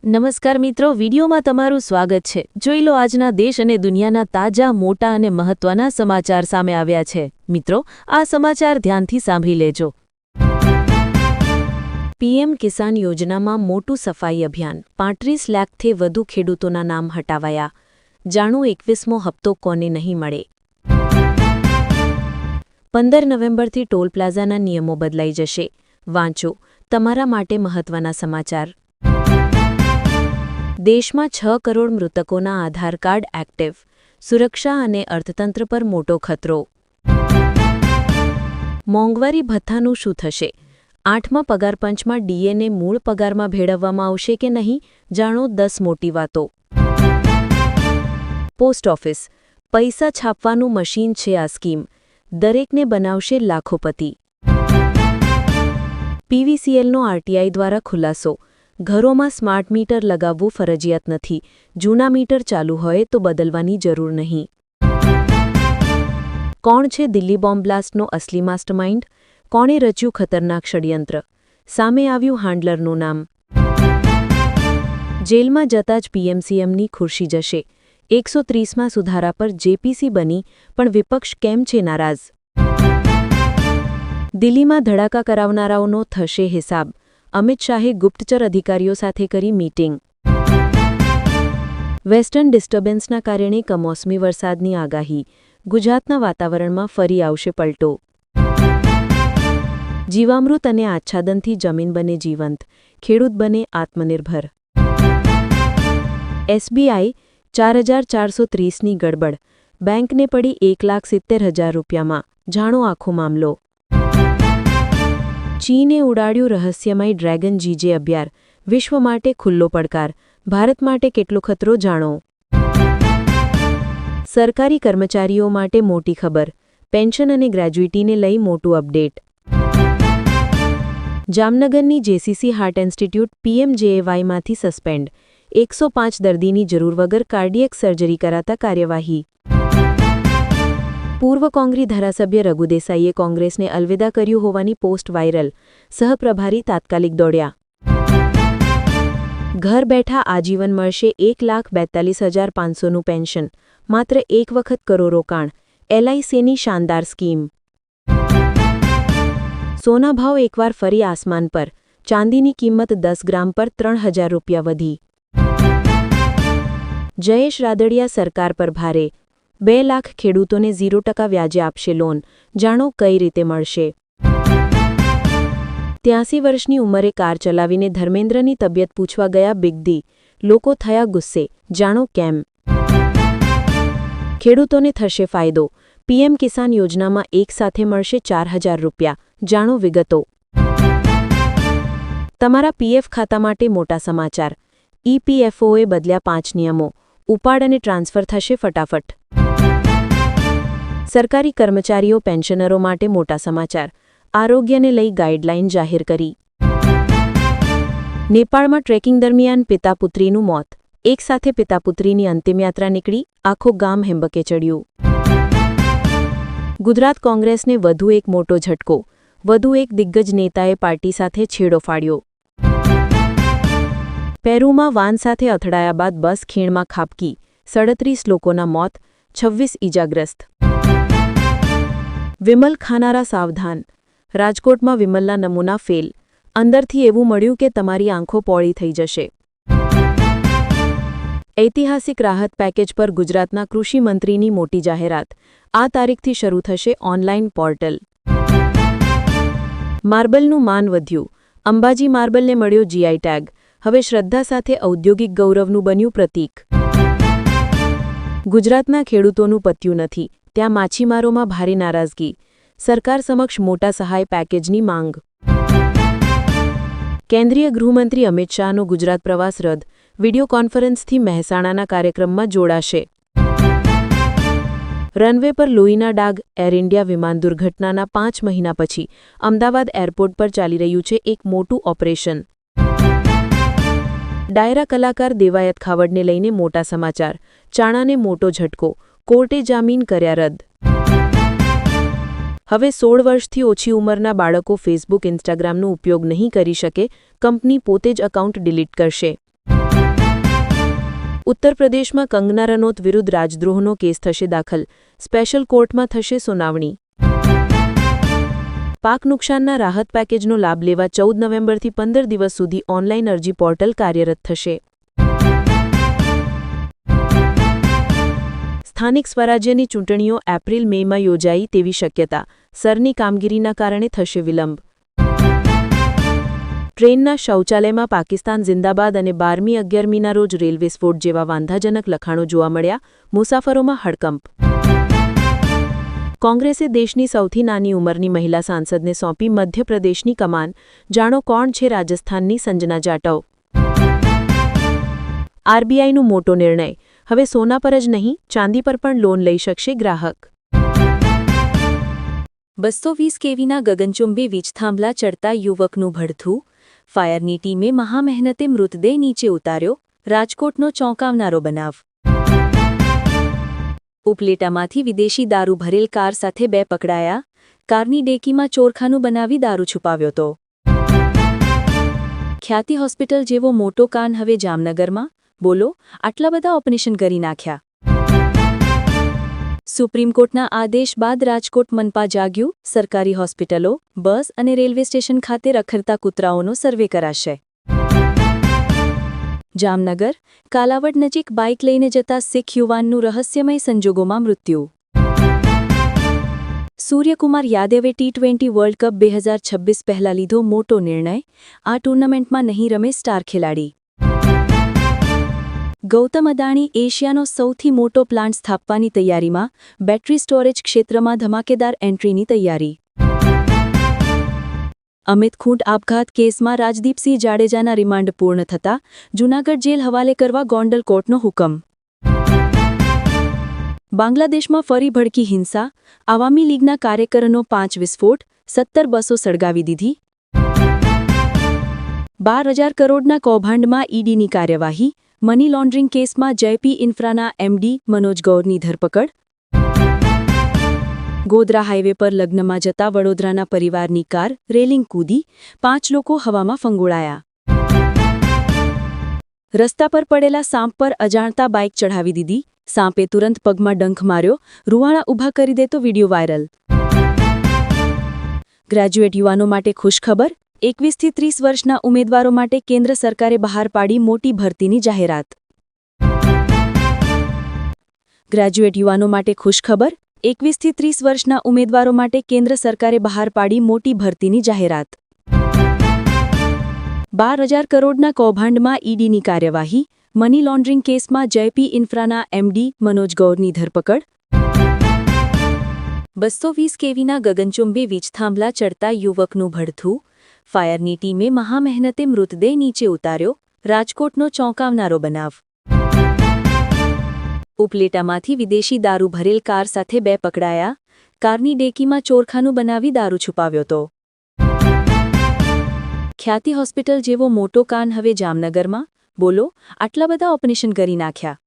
નમસ્કાર મિત્રો, વિડીયોમાં તમારું સ્વાગત છે। જોઈ લો આજના દેશ અને દુનિયાના તાજા, મોટા અને મહત્વના સમાચાર સામે આવ્યા છે। મિત્રો, આ સમાચાર ધ્યાનથી સાંભળી લેજો। પીએમ કિસાન યોજનામાં મોટું સફાઈ અભિયાન, 35 લાખથી વધુ ખેડૂતોના નામ હટાવાયા। જાણો 21મો હપ્તો કોને નહીં મળે। 15 નવેમ્બરથી ટોલ પ્લાઝાના નિયમો બદલાઈ જશે। વાંચો તમારા માટે મહત્વના સમાચાર। દેશમાં 6 કરોડ મૃતકોના આધાર કાર્ડ એક્ટિવ, સુરક્ષા અને અર્થતંત્ર પર મોટો ખતરો। મોંઘવારી ભથ્થાનું શું થશે? 8મા પગારપંચમાં ડીએને મૂળ પગારમાં ભેળવવામાં આવશે કે નહીં? જાણો 10 મોટી વાતો। પોસ્ટ ઓફિસ, પૈસા છાપવાનું મશીન છે આ સ્કીમ, દરેકને બનાવશે લાખોપતિ। પીવીસીએલનો આરટીઆઈ દ્વારા ખુલાસો, ઘરોમાં સ્માર્ટ મીટર લગાવવું ફરજિયાત નથી, જૂના મીટર ચાલુ હોય તો બદલવાની જરૂર નહીં। કોણ છે દિલ્હી બોમ્બ બ્લાસ્ટનો અસલી માસ્ટરમાઇન્ડ? કોણે રચ્યું ખતરનાક ષડયંત્ર? સામે આવ્યું હાન્ડલરનું નામ। જેલમાં જતા જ પીએમસીએમની ખુરશી જશે। 130માં સુધારા પર જેપીસી બની, પણ વિપક્ષ કેમ છે નારાજ? દિલ્હીમાં ધડાકા કરાવનારાઓનો થશે હિસાબ, અમિત શાહે ગુપ્તચર અધિકારીઓ સાથે કરી મીટિંગ। વેસ્ટર્ન ડિસ્ટર્બન્સના કારણે કમોસમી વરસાદની આગાહી, ગુજરાતના વાતાવરણમાં ફરી આવશે પલટો। જીવામૃત અને આચ્છાદનથી જમીન બને જીવંત, ખેડૂત બને આત્મનિર્ભર। એસબીઆઈ 4430ની ગડબડ, બેંકને પડી 1,70,000 રૂપિયામાં, જાણો આખો મામલો। ચીને ઉડાડ્યું રહસ્યમય ડ્રેગન GJ-11, વિશ્વ માટે ખુલ્લો પડકાર, ભારત માટે કેટલો ખતરો જાણો। સરકારી કર્મચારીઓ માટે મોટી ખબર, પેન્શન અને ગ્રેજ્યુઇટીને લઈ મોટું અપડેટ। જામનગરની જેસીસી હાર્ટ ઇન્સ્ટિટ્યૂટ PMJAYમાંથી સસ્પેન્ડ, 105 દર્દીની જરૂર વગર કાર્ડિયક સર્જરી કરાતા કાર્યવાહી। પૂર્વ કોંગ્રેસ ધારાસભ્ય રઘુ દેસાઈએ કોંગ્રેસને અલવિદા કર્યું હોવાની પોસ્ટ વાયરલ, સહપ્રભારી તાત્કાલિક દોડ્યા। ઘર બેઠા આજીવન મળશે 1,42,500નું પેન્શન, માત્ર એક વખત કરો રોકાણ, LICની શાનદાર સ્કીમ। સોના ભાવ એકવાર ફરી આસમાન પર, ચાંદીની કિંમત 10 ગ્રામ પર 3,000 રૂપિયા વધી। જયેશ રાદડિયા સરકાર પર ભારે, 2 લાખ ખેડૂતોને 0% વ્યાજે આપશે લોન, જાણો કઈ રીતે મળશે। 83 વર્ષની ઉંમરે કાર ચલાવીને ધર્મેન્દ્રની તબિયત પૂછવા ગયા બિગ ડી, લોકો થયા ગુસ્સે, જાણો કેમ। ખેડૂતોને થશે ફાયદો, પીએમ કિસાન યોજનામાં એક સાથે મળશે 4,000 રૂપિયા, જાણો વિગતો। તમારા પીએફ ખાતા માટે મોટા સમાચાર, EPFOએ બદલ્યા 5 નિયમો, ઉપાડ અને ટ્રાન્સફર થશે ફટાફટ। સરકારી કર્મચારીઓ પેન્શનરો માટે મોટા સમાચાર, આરોગ્યને લઈ ગાઈડલાઈન જાહેર કરી। નેપાળમાં ટ્રેકિંગ દરમિયાન પિતા પુત્રીનું મોત, એક સાથે પિતા પુત્રીની અંતિમયાત્રા નીકળી, આખો ગામ હેંબકે ચડ્યું। ગુજરાત કોંગ્રેસને વધુ એક મોટો ઝટકો, વધુ એક દિગ્ગજ નેતાએ પાર્ટી સાથે છેડો ફાડ્યો। પેરુમાં વાન સાથે અથડાયા બાદ બસ ખીણમાં ખાબકી, 37 લોકોના મોત, 26 ઈજાગ્રસ્ત। વિમલ ખાનારા સાવધાન, રાજકોટમાં વિમલના નમૂના ફેલ, અંદરથી એવું મળ્યું કે તમારી આંખો પોળી થઈ જશે। ઐતિહાસિક રાહત પેકેજ પર ગુજરાતના કૃષિ મંત્રીની મોટી જાહેરાત, આ તારીખથી શરૂ થશે ઓનલાઈન પોર્ટલ। માર્બલનું માન વધ્યું, અંબાજી માર્બલને મળ્યો GI ટેગ, હવે શ્રદ્ધા સાથે ઔદ્યોગિક ગૌરવનું બન્યું પ્રતીક। ગુજરાતના ખેડૂતોનું પત્યું નથી, ત્યાં માછીમારોમાં ભારે નારાજગી, સરકાર સમક્ષ મોટા સહાય પેકેજની માંગ। કેન્દ્રીય ગૃહમંત્રી અમિત શાહનો ગુજરાત પ્રવાસ રદ, વિડિયો કોન્ફરન્સથી મહેસાણાના કાર્યક્રમમાં જોડાશે। રનવે પર લોહીના ડાઘ, એર ઇન્ડિયા વિમાન દુર્ઘટનાના 5 મહિના પછી અમદાવાદ એરપોર્ટ પર ચાલી રહ્યું છે એક મોટું ઓપરેશન। ડાયરા કલાકાર દેવાયત ખાવડને લઈને મોટા સમાચાર, ચાણાને મોટો ઝટકો, કોર્ટે જામીન કર્યા રદ। હવે 16 વર્ષથી ઓછી ઉંમરના બાળકો ફેસબુક ઇન્સ્ટાગ્રામનો ઉપયોગ નહીં કરી શકે, કંપની પોતે જ એકાઉન્ટ ડિલીટ કરશે। ઉત્તર પ્રદેશમાં કંગના રનૌત વિરુદ્ધ રાજદ્રોહનો કેસ થશે દાખલ, સ્પેશિયલ કોર્ટમાં થશે સુનાવણી. પાક નુકસાનના રાહત પેકેજનો લાભ લેવા 14 નવેમ્બરથી 15 દિવસ સુધી ઓનલાઈન અરજી પોર્ટલ કાર્યરત થશે. સ્થાનિક સ્વરાજ્યની ચૂંટણીઓ એપ્રિલ-મેમાં યોજાઈ તેવી શક્યતા, સરની કામગીરીના કારણે થશે વિલંબ. ટ્રેનના શૌચાલયમાં પાકિસ્તાન જિંદાબાદ અને 12મી-11મીના રોજ રેલવે સ્ફોટ જેવા વાંધાજનક લખાણો જોવા મળ્યા, મુસાફરોમાં હડકંપ. કોંગ્રેસે દેશની સૌથી નાની ઉંમરની મહિલા સાંસદને સોંપી મધ્યપ્રદેશની કમાન, જાણો કોણ છે રાજસ્થાનની સંજના જાટવ. આરબીઆઈનું મોટો નિર્ણય, હવે સોના પર જ નહીં, ચાંદી પર પણ લોન લઈ શકશે ગ્રાહક. 220 કેવીના ગગનચુંબી વીજથાંભલા ચડતા યુવકનું ભડથું, ફાયરની ટીમે મહામહેનતે મૃતદેહ નીચે ઉતાર્યો, રાજકોટનો ચોંકાવનારો બનાવ. ઉપલેટામાંથી વિદેશી દારૂ ભરેલ કાર સાથે 2 પકડાયા, કારની ડેકીમાં ચોરખાનું બનાવી દારૂ છુપાવ્યો હતો. ખ્યાતિ હોસ્પિટલ જેવો મોટો કાન હવે જામનગરમાં, બોલો આટલા બધા ઓપરેશન કરી નાખ્યા. સુપ્રીમ કોર્ટના આદેશ બાદ રાજકોટ મનપા જાગ્યું, સરકારી હોસ્પિટલો, બસ અને રેલવે સ્ટેશન ખાતે રખડતા કૂતરાઓનો સર્વે કરાશે. જામનગર, કાલાવડ નજીક બાઇક લઈને જતા શીખ યુવાનનું રહસ્યમય સંજોગોમાં મૃત્યુ. સૂર્યકુમાર યાદવે ટી20 વર્લ્ડ કપ 2026 પહેલા લીધો મોટો નિર્ણય, આ ટૂર્નામેન્ટમાં નહીં રમે સ્ટાર ખેલાડી. ગૌતમ અદાણી એશિયાનો સૌથી મોટો પ્લાન્ટ સ્થાપવાની તૈયારીમાં, બેટરી સ્ટોરેજ ક્ષેત્રમાં ધમાકેદાર એન્ટ્રીની તૈયારી. અમિત ખૂંટ આપઘાત કેસમાં રાજદીપસિંહ જાડેજાના રિમાન્ડ પૂર્ણ થતા જૂનાગઢ જેલ હવાલે કરવા ગોંડલ કોર્ટનો હુકમ. બાંગ્લાદેશમાં ફરી ભડકી હિંસા, આવામી લીગના કાર્યકરોનો 5 વિસ્ફોટ, 17 બસો સળગાવી દીધી. 12,000 કરોડના કૌભાંડમાં ઈડીની કાર્યવાહી, મની લોન્ડરિંગ કેસમાં જયપી ઇન્ફ્રાના એમડી મનોજ ગૌરની ધરપકડ. ગોધરા હાઇવે પર લગ્નમાં જતા વડોદરાના પરિવારની કાર રેલિંગ કૂદી, 5 લોકો હવામાં ફંગોળાયા. રસ્તા પર પડેલા સાંપ પર અજાણતા બાઇક ચઢાવી દીધી, સાંપે તુરંત પગમાં ડંખ માર્યો, રૂવાણા ઊભા કરી દેતો વિડીયો વાયરલ. ગ્રેજ્યુએટ યુવાનો માટે ખુશખબર, 21 થી 30 વર્ષના ઉમેદવારો માટે કેન્દ્ર સરકારે બહાર પાડી મોટી ભરતીની જાહેરાત. ગ્રેજ્યુએટ યુવાનો માટે ખુશખબર, 21 થી 30 વર્ષના ઉમેદવારો માટે કેન્દ્ર સરકારે બહાર પાડી મોટી ભરતીની જાહેરાત. 12,000 કરોડના કૌભાંડમાં ઈડીની કાર્યવાહી, મની લોન્ડરિંગ કેસમાં જયપી ઇન્ફ્રાના એમડી મનોજ ગૌરની ધરપકડ. 220 કેવીના ગગનચુંબી વીજથાંભલા ચડતા યુવકનું ભડથું, ફાયરની ટીમે મહામહેનતે મૃતદેહ નીચે ઉતાર્યો, રાજકોટનો ચોંકાવનારો બનાવ. ઉપલેટામાંથી વિદેશી દારૂ ભરેલ કાર સાથે 2 પકડાયા, કારની ડેકીમાં ચોરખાનું બનાવી દારૂ છુપાવ્યો હતો. ખ્યાતિ હોસ્પિટલ જેવો મોટો કાન હવે જામનગરમાં, બોલો આટલા બધા ઓપરેશન કરી નાખ્યા.